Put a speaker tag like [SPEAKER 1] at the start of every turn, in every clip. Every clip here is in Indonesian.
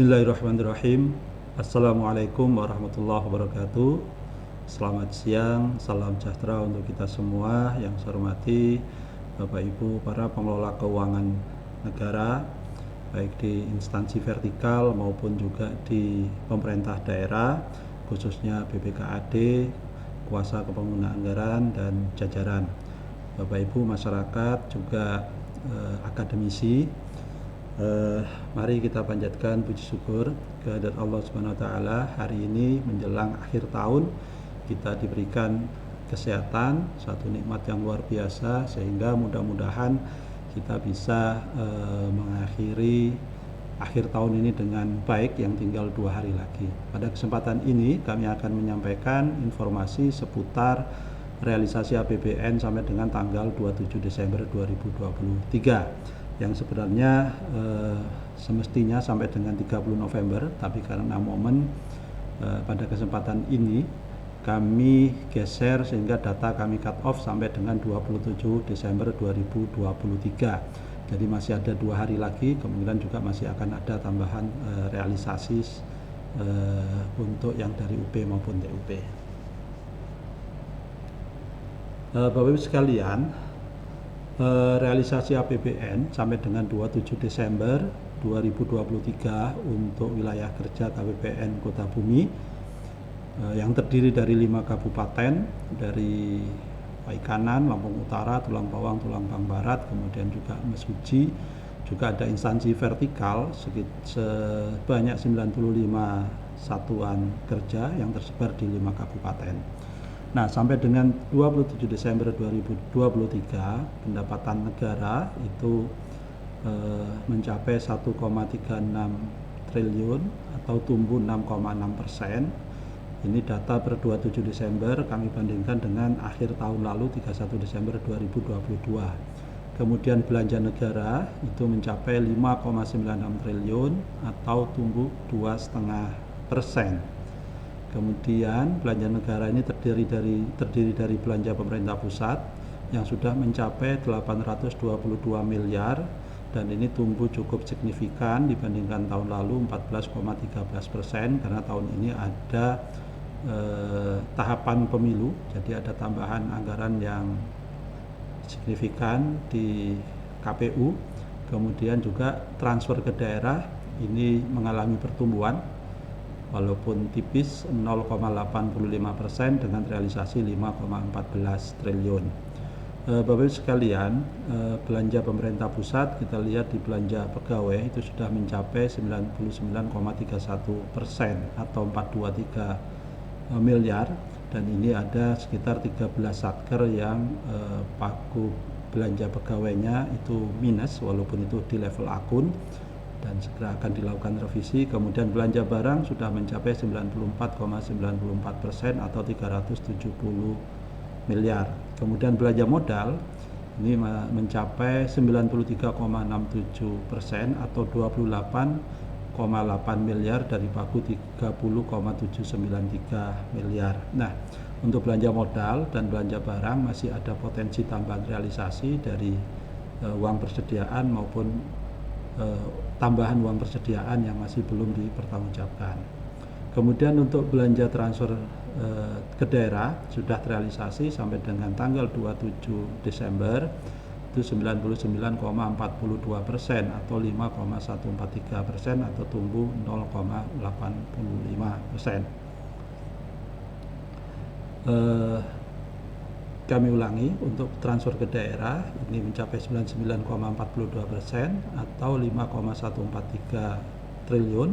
[SPEAKER 1] Bismillahirrahmanirrahim. Assalamualaikum warahmatullahi wabarakatuh. Selamat siang, salam sejahtera untuk kita semua. Yang saya hormati Bapak Ibu para pengelola keuangan negara, baik di instansi vertikal maupun juga di pemerintah daerah, khususnya BPKAD, kuasa kepemimpinan anggaran dan jajaran. Bapak Ibu masyarakat juga akademisi. Mari kita panjatkan puji syukur kehadirat Allah Subhanahu wa taala. Hari ini menjelang akhir tahun kita diberikan kesehatan, satu nikmat yang luar biasa, sehingga mudah-mudahan kita bisa mengakhiri akhir tahun ini dengan baik, yang tinggal 2 hari lagi. Pada kesempatan ini kami akan menyampaikan informasi seputar realisasi APBN sampai dengan tanggal 27 Desember 2023 yang sebenarnya semestinya sampai dengan 30 November, tapi karena momen pada kesempatan ini kami geser sehingga data kami cut off sampai dengan 27 Desember 2023. Jadi masih ada 2 hari lagi, kemudian juga masih akan ada tambahan realisasi untuk yang dari UP maupun TUP. Bapak Ibu sekalian, realisasi APBN sampai dengan 27 Desember 2023 untuk wilayah kerja KPPN Kota Bumi yang terdiri dari 5 kabupaten, dari Paikanan, Lampung Utara, Tulang Bawang, Tulang Bang Barat, kemudian juga Mesuji, juga ada instansi vertikal sebanyak 95 satuan kerja yang tersebar di 5 kabupaten. Nah, sampai dengan 27 Desember 2023, pendapatan negara itu mencapai 1,36 triliun atau tumbuh 6,6%. Ini data per 27 Desember kami bandingkan dengan akhir tahun lalu 31 Desember 2022. Kemudian belanja negara itu mencapai 5,96 triliun atau tumbuh 2,5%. Kemudian belanja negara ini terdiri dari belanja pemerintah pusat yang sudah mencapai 822 miliar, dan ini tumbuh cukup signifikan dibandingkan tahun lalu 14,13%, karena tahun ini ada tahapan pemilu, jadi ada tambahan anggaran yang signifikan di KPU. Kemudian juga transfer ke daerah ini mengalami pertumbuhan walaupun tipis 0,85% dengan realisasi 5,14 triliun. Bapak Ibu sekalian, belanja pemerintah pusat kita lihat di belanja pegawai itu sudah mencapai 99,31% atau 423 miliar, dan ini ada sekitar 13 satker yang pagu belanja pegawainya itu minus, walaupun itu di level akun, dan segera akan dilakukan revisi. Kemudian belanja barang sudah mencapai 94,94% atau 370 miliar. Kemudian belanja modal ini mencapai 93,67% atau 28,8 miliar dari pagu 30,793 miliar. Nah, untuk belanja modal dan belanja barang masih ada potensi tambahan realisasi dari uang persediaan maupun tambahan uang persediaan yang masih belum dipertanggungjawabkan. Kemudian untuk belanja transfer ke daerah sudah terrealisasi sampai dengan tanggal 27 Desember itu 99,42% atau 5,143% atau tumbuh 0,85%. Kami ulangi, untuk transfer ke daerah ini mencapai 99,42% atau 5,143 triliun.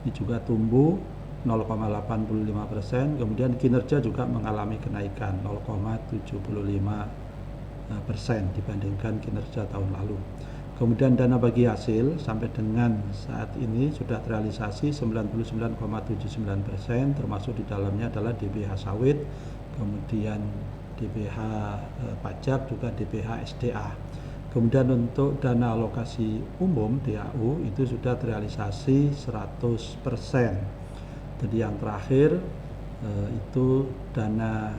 [SPEAKER 1] Ini juga tumbuh 0,85%. Kemudian kinerja juga mengalami kenaikan 0,75% dibandingkan kinerja tahun lalu. Kemudian dana bagi hasil sampai dengan saat ini sudah terrealisasi 99,79%, termasuk di dalamnya adalah DBH sawit, kemudian DBH pajak, juga DBH SDA. Kemudian untuk dana alokasi umum DAU itu sudah terrealisasi 100%. Jadi yang terakhir itu dana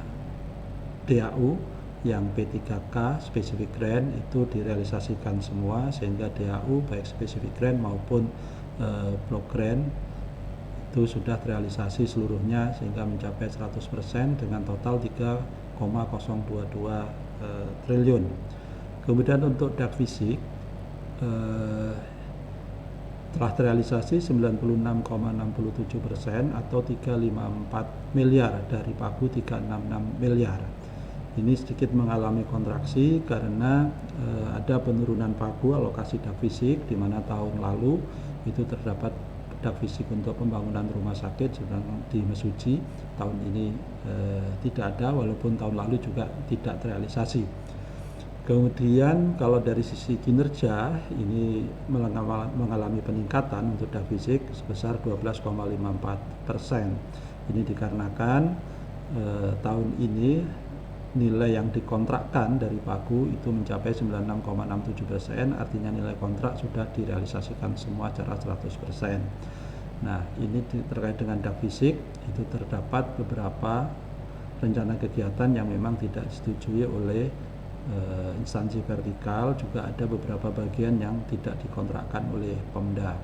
[SPEAKER 1] DAU yang P3K Specific Grant itu direalisasikan semua, sehingga DAU baik Specific Grant maupun blok Grand itu sudah terrealisasi seluruhnya sehingga mencapai 100% dengan total 3,022 triliun. Kemudian untuk dak fisik telah terrealisasi 96,67% atau 354 miliar dari pagu 366 miliar. Ini sedikit mengalami kontraksi karena ada penurunan pagu alokasi dak fisik, di mana tahun lalu itu terdapat dak fisik untuk pembangunan rumah sakit sedang di Mesuji. Tahun ini tidak ada, walaupun tahun lalu juga tidak terrealisasi. Kemudian kalau dari sisi kinerja ini mengalami peningkatan untuk dak fisik sebesar 12,54%. Ini dikarenakan tahun ini nilai yang dikontrakkan dari pagu itu mencapai 96,67%, artinya nilai kontrak sudah direalisasikan semua secara 100%. Nah, ini terkait dengan dak fisik itu terdapat beberapa rencana kegiatan yang memang tidak disetujui oleh instansi vertikal, juga ada beberapa bagian yang tidak dikontrakkan oleh Pemda.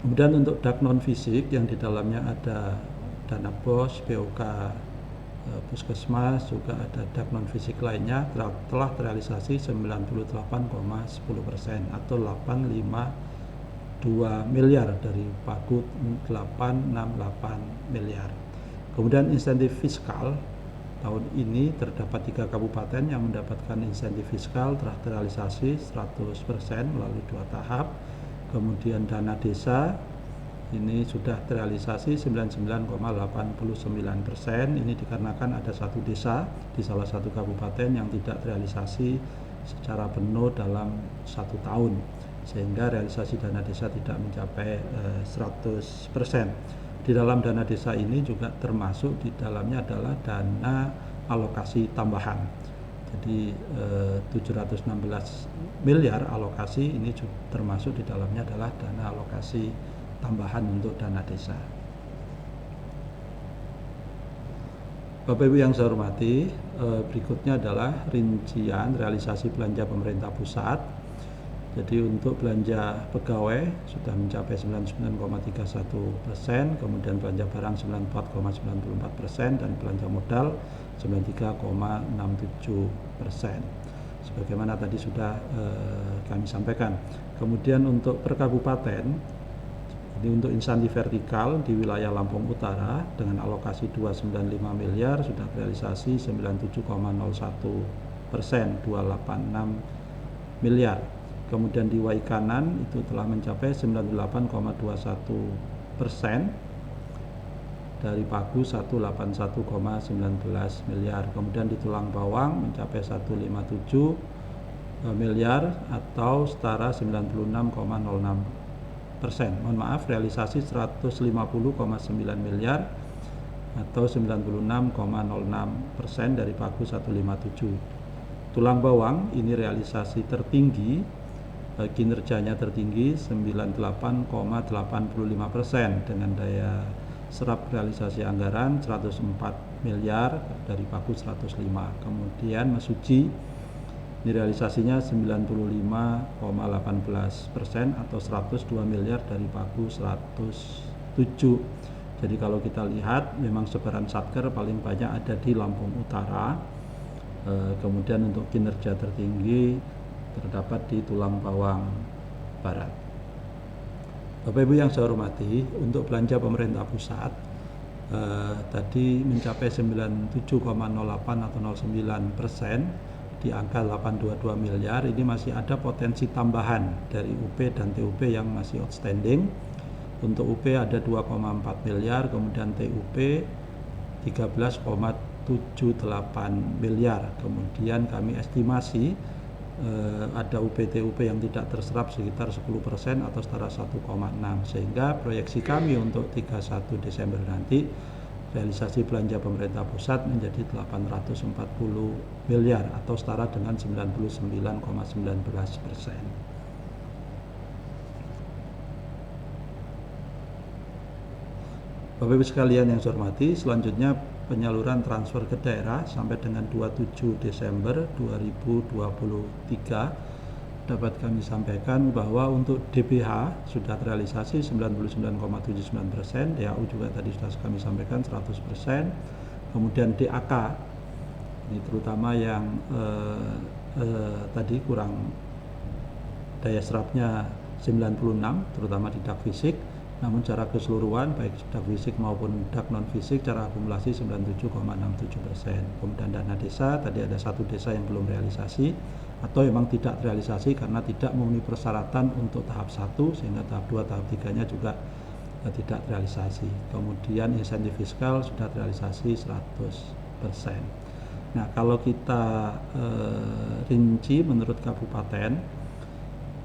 [SPEAKER 1] Kemudian untuk dak non fisik yang di dalamnya ada dana BOS, BOK, Puskesmas, juga ada dak non fisik lainnya telah terrealisasi 98,10% atau 852 miliar dari pagu 868 miliar. Kemudian insentif fiskal tahun ini terdapat 3 kabupaten yang mendapatkan insentif fiskal telah terrealisasi 100% melalui 2 tahap. Kemudian dana desa ini sudah terrealisasi 99,89%. Ini dikarenakan ada satu desa di salah satu kabupaten yang tidak terrealisasi secara penuh dalam 1 tahun, sehingga realisasi dana desa tidak mencapai 100%. Di dalam dana desa ini juga termasuk di dalamnya adalah dana alokasi tambahan. Jadi 716 miliar alokasi ini termasuk di dalamnya adalah dana alokasi tambahan untuk dana desa. Bapak Ibu yang saya hormati, berikutnya adalah rincian realisasi belanja pemerintah pusat. Jadi untuk belanja pegawai sudah mencapai 99,31%, kemudian belanja barang 94,94% dan belanja modal 93,67%. Sebagaimana tadi sudah kami sampaikan. Kemudian untuk per kabupaten, ini untuk instansi vertikal di wilayah Lampung Utara dengan alokasi 295 miliar sudah realisasi 97,01%, 286 miliar. Kemudian di Waikanan itu telah mencapai 98,21% dari pagu 181,19 miliar. Kemudian di Tulang Bawang mencapai 157 miliar atau setara 96,06%. Mohon maaf, realisasi 150,9 miliar atau 96,06% dari pagu 157. Tulang Bawang ini realisasi tertinggi, kinerjanya tertinggi 98,85% dengan daya serap realisasi anggaran 104 miliar dari pagu 105. Kemudian Mesuji ini realisasinya 95,18% atau 102 miliar dari pagu 107. Jadi kalau kita lihat memang sebaran satker paling banyak ada di Lampung Utara. Kemudian untuk kinerja tertinggi terdapat di Tulang Bawang Barat. Bapak Ibu yang saya hormati, untuk belanja pemerintah pusat tadi mencapai 97,08 atau 09%. Di angka 822 miliar. Ini masih ada potensi tambahan dari UP dan TUP yang masih outstanding. Untuk UP ada 2,4 miliar, kemudian TUP 13,78 miliar. Kemudian kami estimasi ada UP TUP yang tidak terserap sekitar 10% atau setara 1,6, sehingga proyeksi kami untuk 31 Desember nanti realisasi belanja pemerintah pusat menjadi 840 miliar atau setara dengan 99,19%. Bapak Ibu sekalian yang saya hormati, selanjutnya penyaluran transfer ke daerah sampai dengan 27 Desember 2023 dapat kami sampaikan bahwa untuk DBH sudah terrealisasi 99,79%, DAU juga tadi sudah kami sampaikan 100%, kemudian DAK ini terutama yang tadi kurang daya serapnya 96, terutama di dak fisik, namun secara keseluruhan baik dak fisik maupun dak non fisik secara akumulasi 97,67%. Kemudian dana desa, tadi ada satu desa yang belum realisasi atau memang tidak realisasi karena tidak memenuhi persyaratan untuk tahap 1, sehingga tahap 2, tahap 3-nya juga tidak realisasi. Kemudian insentif fiskal sudah realisasi 100%. Nah, kalau kita rinci menurut kabupaten,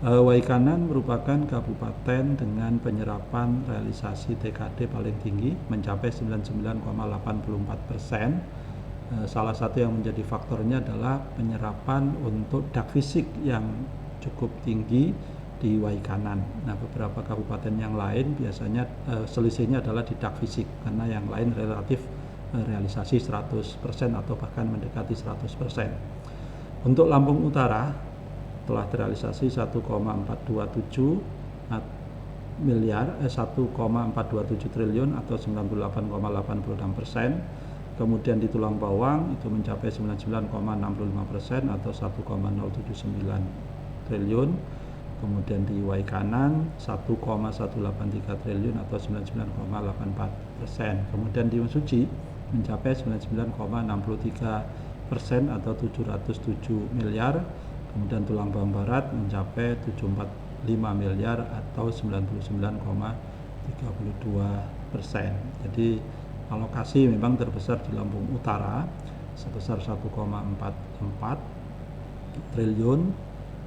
[SPEAKER 1] Waikanan merupakan kabupaten dengan penyerapan realisasi TKD paling tinggi mencapai 99,84%. Salah satu yang menjadi faktornya adalah penyerapan untuk dak fisik yang cukup tinggi di Waikanan. Nah, beberapa kabupaten yang lain biasanya selisihnya adalah di dak fisik karena yang lain relatif realisasi 100% atau bahkan mendekati 100%. Untuk Lampung Utara telah terrealisasi 1,427 triliun atau 98,86%. Kemudian di Tulang Bawang itu mencapai 99,65% atau 1,079 triliun. Kemudian di Waikanan 1,183 triliun atau 99,84%. Kemudian di Mesuji mencapai 99,63% atau 707 miliar. Kemudian Tulang Bawang Barat mencapai 745 miliar atau 99,32%. Jadi alokasi memang terbesar di Lampung Utara sebesar 1,44 triliun.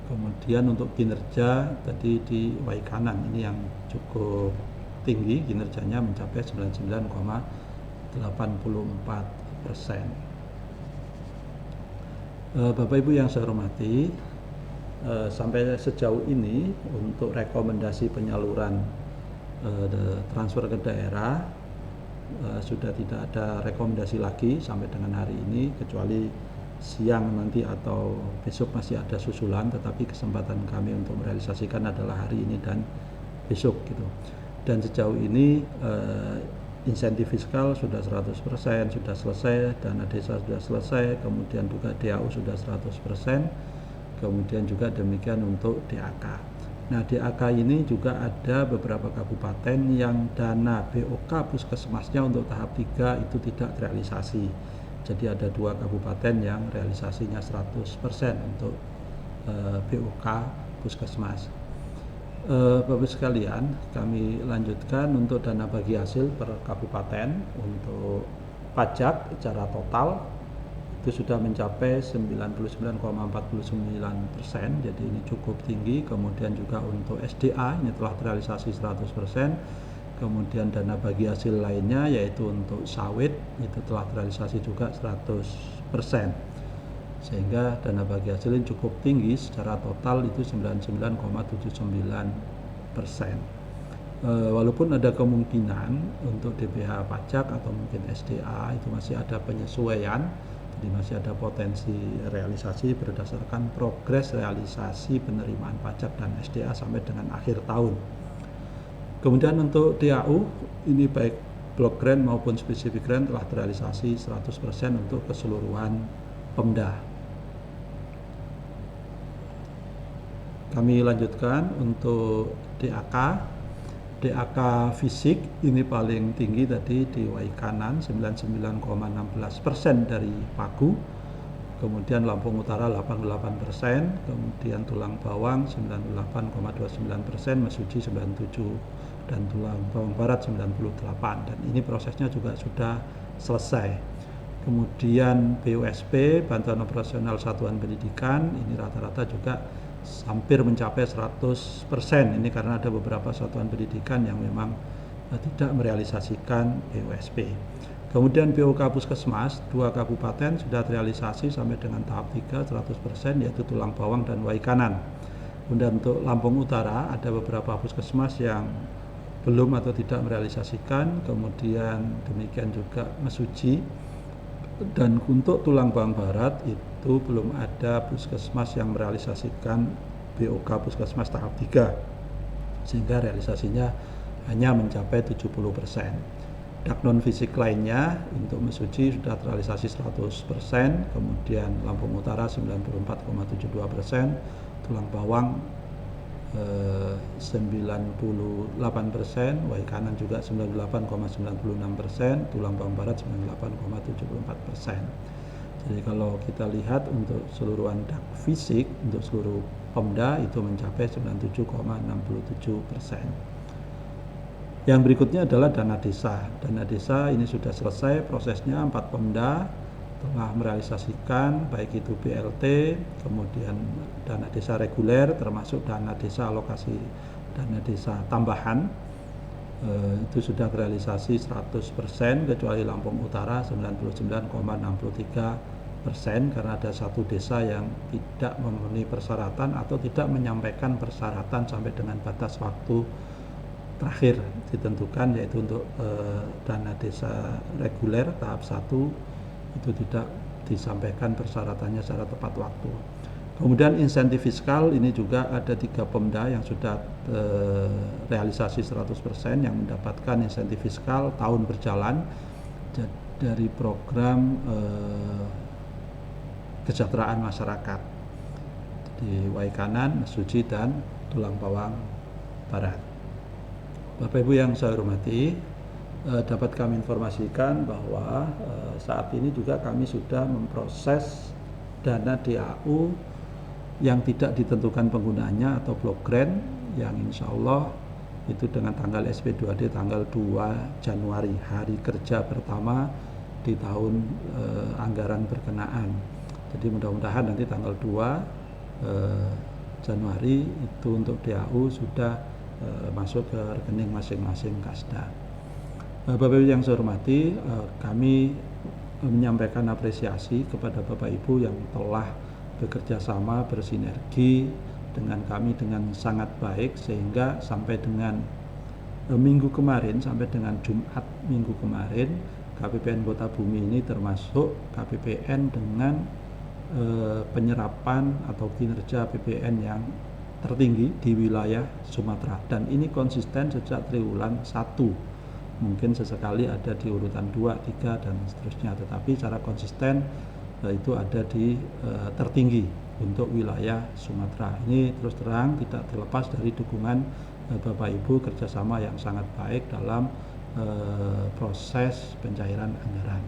[SPEAKER 1] Kemudian untuk kinerja tadi di Waikanan ini yang cukup tinggi, kinerjanya mencapai 99,84%. Bapak Ibu yang saya hormati, sampai sejauh ini untuk rekomendasi penyaluran transfer ke daerah sudah tidak ada rekomendasi lagi sampai dengan hari ini, kecuali siang nanti atau besok masih ada susulan, tetapi kesempatan kami untuk merealisasikan adalah hari ini dan besok gitu. Dan sejauh ini insentif fiskal sudah 100%, sudah selesai, dana desa sudah selesai, kemudian juga DAU sudah 100%, kemudian juga demikian untuk DAK. Nah, DAK ini juga ada beberapa kabupaten yang dana BOK puskesmasnya untuk tahap 3 itu tidak terrealisasi. Jadi ada 2 kabupaten yang realisasinya 100% untuk BOK puskesmas. Bapak sekalian, kami lanjutkan untuk dana bagi hasil per kabupaten. Untuk pajak secara total itu sudah mencapai 99,49%, jadi ini cukup tinggi. Kemudian juga untuk SDA ini telah terrealisasi 100%. Kemudian dana bagi hasil lainnya yaitu untuk sawit itu telah terrealisasi juga 100%. Sehingga dana bagi hasil ini cukup tinggi, secara total itu 99,79%. Walaupun ada kemungkinan untuk DBH pajak atau mungkin SDA itu masih ada penyesuaian, jadi masih ada potensi realisasi berdasarkan progres realisasi penerimaan pajak dan SDA sampai dengan akhir tahun. Kemudian untuk DAU ini baik block grant maupun spesifik grant telah terrealisasi 100% untuk keseluruhan Pemda. Kami lanjutkan untuk DAK. DAK fisik ini paling tinggi tadi di Waikanan 99,16% dari Pagu. Kemudian Lampung Utara 88%, kemudian Tulang Bawang 98,29%, Mesuji 97 dan Tulang Bawang Barat 98. Dan ini prosesnya juga sudah selesai. Kemudian BUSP, Bantuan Operasional Satuan Pendidikan, ini rata-rata juga hampir mencapai 100%. Ini karena ada beberapa satuan pendidikan yang memang tidak merealisasikan BUSP. Kemudian BOK Puskesmas, 2 kabupaten sudah terrealisasi sampai dengan tahap 3 100%, yaitu Tulang Bawang dan Waikanan. Kemudian untuk Lampung Utara ada beberapa puskesmas yang belum atau tidak merealisasikan, kemudian demikian juga Mesuji. Dan untuk Tulang Bawang Barat itu belum ada puskesmas yang merealisasikan BOK Puskesmas tahap 3, sehingga realisasinya hanya mencapai 70%. Dak non fisik lainnya untuk Mesuji sudah terrealisasi 100%, kemudian Lampung Utara 94,72%, Tulang Bawang 98%, Wai Kanan juga 98,96%, Tulang Bawang Barat 98,74%. Jadi kalau kita lihat untuk seluruhan dak fisik untuk seluruh Pemda itu mencapai 97,67%. Yang berikutnya adalah dana desa. Dana desa ini sudah selesai prosesnya, 4 Pemda telah merealisasikan baik itu BLT, kemudian dana desa reguler, termasuk dana desa alokasi dana desa tambahan, itu sudah realisasi 100%, kecuali Lampung Utara 99,63%, karena ada satu desa yang tidak memenuhi persyaratan atau tidak menyampaikan persyaratan sampai dengan batas waktu terakhir ditentukan, yaitu untuk dana desa reguler tahap 1 itu tidak disampaikan persyaratannya secara tepat waktu. Kemudian insentif fiskal ini juga ada 3 Pemda yang sudah realisasi 100% yang mendapatkan insentif fiskal tahun berjalan dari program kesejahteraan masyarakat di Wai Kanan, Mesuji, dan Tulang Bawang Barat. Bapak Ibu yang saya hormati, dapat kami informasikan bahwa saat ini juga kami sudah memproses dana DAU yang tidak ditentukan penggunaannya atau block grant, yang insya Allah itu dengan tanggal SP2D tanggal 2 Januari, hari kerja pertama di tahun anggaran berkenaan. Jadi mudah-mudahan nanti tanggal 2 Januari itu untuk DAU sudah masuk ke rekening masing-masing Kasda. Bapak Ibu yang saya hormati, kami menyampaikan apresiasi kepada Bapak Ibu yang telah bekerja sama, bersinergi dengan kami dengan sangat baik, sehingga sampai dengan minggu kemarin, sampai dengan Jumat minggu kemarin, KPPN Kota Bumi ini termasuk KPPN dengan penyerapan atau kinerja APBN yang tertinggi di wilayah Sumatera, dan ini konsisten sejak triwulan 1. Mungkin sesekali ada di urutan 2, 3 dan seterusnya, tetapi secara konsisten itu ada di tertinggi untuk wilayah Sumatera. Ini terus terang tidak terlepas dari dukungan Bapak Ibu, kerjasama yang sangat baik dalam proses pencairan anggaran.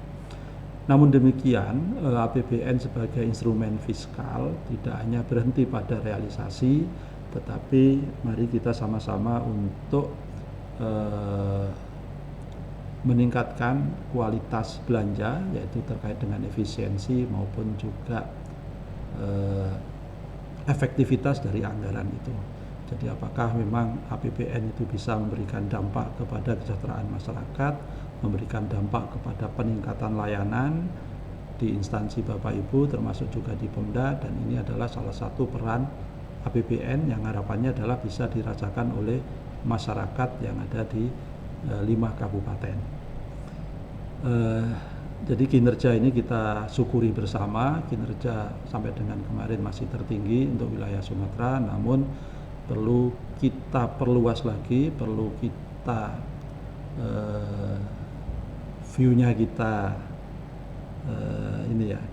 [SPEAKER 1] Namun demikian, APBN sebagai instrumen fiskal tidak hanya berhenti pada realisasi, tetapi mari kita sama-sama untuk meningkatkan kualitas belanja, yaitu terkait dengan efisiensi maupun juga efektivitas dari anggaran itu. Jadi apakah memang APBN itu bisa memberikan dampak kepada kesejahteraan masyarakat, memberikan dampak kepada peningkatan layanan di instansi Bapak Ibu termasuk juga di Pemda, dan ini adalah salah satu peran APBN yang harapannya adalah bisa dirasakan oleh masyarakat yang ada di 5 kabupaten. Jadi kinerja ini kita syukuri bersama, kinerja sampai dengan kemarin masih tertinggi untuk wilayah Sumatera, namun perlu kita perluas lagi, perlu kita view-nya kita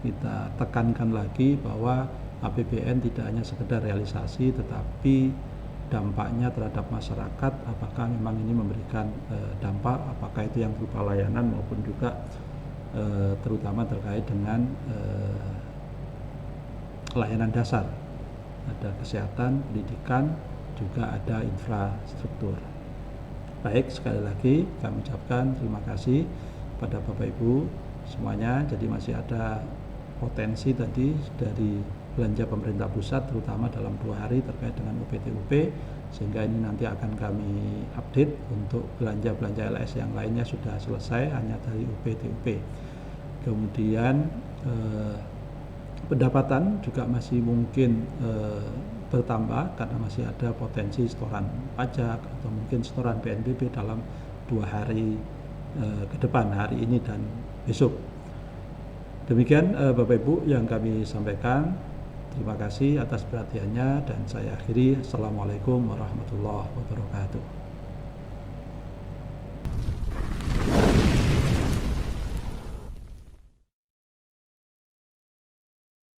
[SPEAKER 1] kita tekankan lagi bahwa APBN tidak hanya sekedar realisasi, tetapi dampaknya terhadap masyarakat, apakah memang ini memberikan dampak, apakah itu yang berupa layanan maupun juga terutama terkait dengan layanan dasar, ada kesehatan, pendidikan, juga ada infrastruktur. Baik, sekali lagi kami ucapkan terima kasih pada Bapak Ibu semuanya. Jadi masih ada potensi tadi dari belanja pemerintah pusat, terutama dalam 2 hari terkait dengan UPT-UP, sehingga ini nanti akan kami update. Untuk belanja-belanja LS yang lainnya sudah selesai, hanya dari UPT-UP. Kemudian pendapatan juga masih mungkin bertambah karena masih ada potensi setoran pajak atau mungkin setoran PNBP dalam 2 hari ke depan, hari ini dan besok. Demikian Bapak Ibu yang kami sampaikan. Terima kasih atas perhatiannya dan saya akhiri. Assalamualaikum warahmatullahi wabarakatuh.